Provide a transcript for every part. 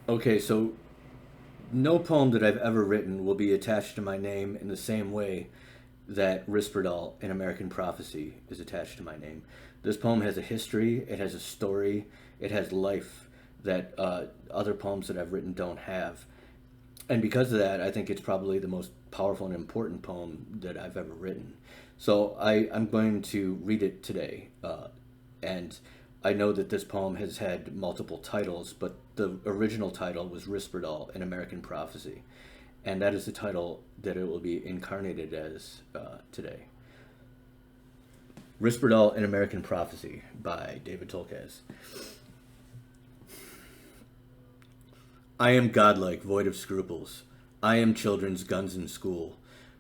Okay, so no poem that I've ever written will be attached to my name in the same way that Risperdal in American Prophecy is attached to my name. This poem has a history, it has a story, it has life that other poems that I've written don't have. And because of that, I think it's probably the most powerful and important poem that I've ever written. So I'm going to read it today. And I know that this poem has had multiple titles, but the original title was Risperdal, An American Prophecy. And that is the title that it will be incarnated as today. Risperdal, An American Prophecy by David Tolkien. I am godlike, void of scruples. I am children's guns in school.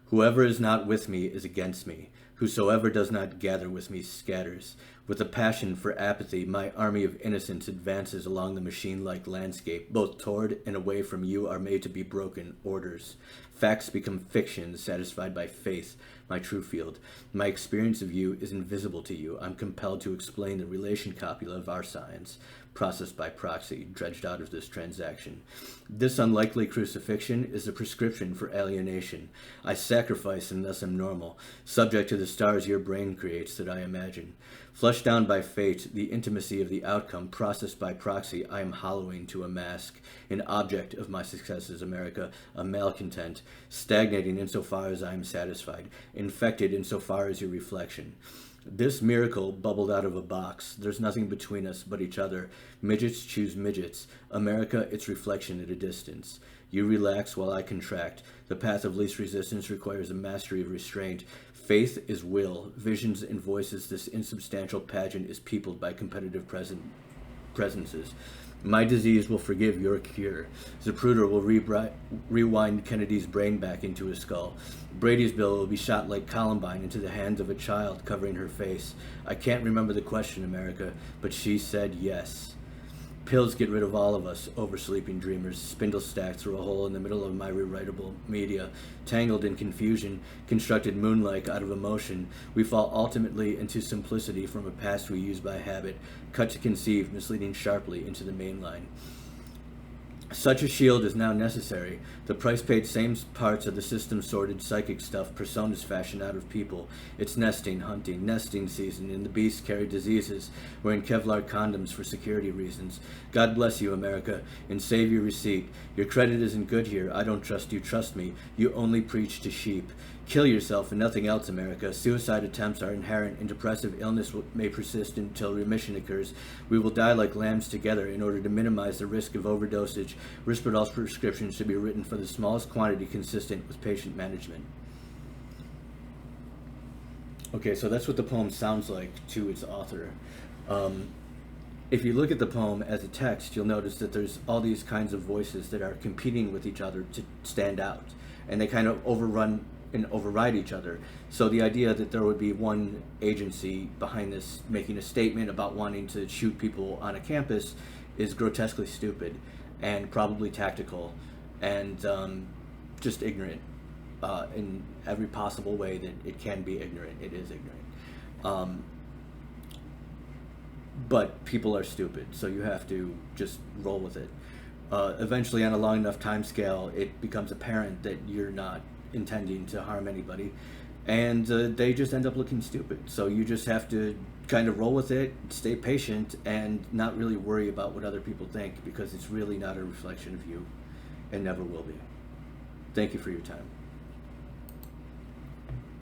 Whoever is not with me is against me. Whosoever does not gather with me scatters. With a passion for apathy, my army of innocence advances along the machine-like landscape. Both toward and away from you are made to be broken orders. Facts become fictions, satisfied by faith, my true field. My experience of you is invisible to you. I'm compelled to explain the relation copula of our science, processed by proxy, dredged out of this transaction. This unlikely crucifixion is a prescription for alienation. I sacrifice and thus am normal, subject to the stars your brain creates that I imagine. Flushed down by fate, the intimacy of the outcome, processed by proxy, I am hollowing to a mask, an object of my successes, America, a malcontent, stagnating insofar as I am satisfied, infected insofar as your reflection. This miracle bubbled out of a box. There's nothing between us but each other. Midgets choose midgets. America, its reflection at a distance. You relax while I contract. The path of least resistance requires a mastery of restraint. Faith is will. Visions and voices, this insubstantial pageant is peopled by competitive presences. My disease will forgive your cure. Zapruder will rewind Kennedy's brain back into his skull. Brady's bill will be shot like Columbine into the hands of a child covering her face. I can't remember the question, America, but she said yes. Pills get rid of all of us, oversleeping dreamers, spindle stacked through a hole in the middle of my rewritable media. Tangled in confusion, constructed moonlike out of emotion, we fall ultimately into simplicity from a past we use by habit, cut to conceive, misleading sharply into the main line. Such a shield is now necessary. The price paid same parts of the system sorted psychic stuff personas fashion out of people. It's nesting, hunting, nesting season, and the beasts carry diseases, wearing Kevlar condoms for security reasons. God bless you, America, and save your receipt. Your credit isn't good here. I don't trust you. Trust me. You only preach to sheep. Kill yourself and nothing else, America. Suicide attempts are inherent, and depressive illness may persist until remission occurs. We will die like lambs together in order to minimize the risk of overdosage. Risperdal's prescription should be written for the smallest quantity consistent with patient management. Okay, so that's what the poem sounds like to its author. If you look at the poem as a text, you'll notice that there's all these kinds of voices that are competing with each other to stand out, and they kind of overrun and override each other. So the idea that there would be one agency behind this making a statement about wanting to shoot people on a campus is grotesquely stupid and probably tactical and just ignorant in every possible way that it can be ignorant. It is ignorant. But people are stupid, so you have to just roll with it. Eventually, on a long enough time scale, it becomes apparent that you're not intending to harm anybody, and they just end up looking stupid. So you just have to kind of roll with it, stay patient, and not really worry about what other people think, because it's really not a reflection of you and never will be. Thank you for your time.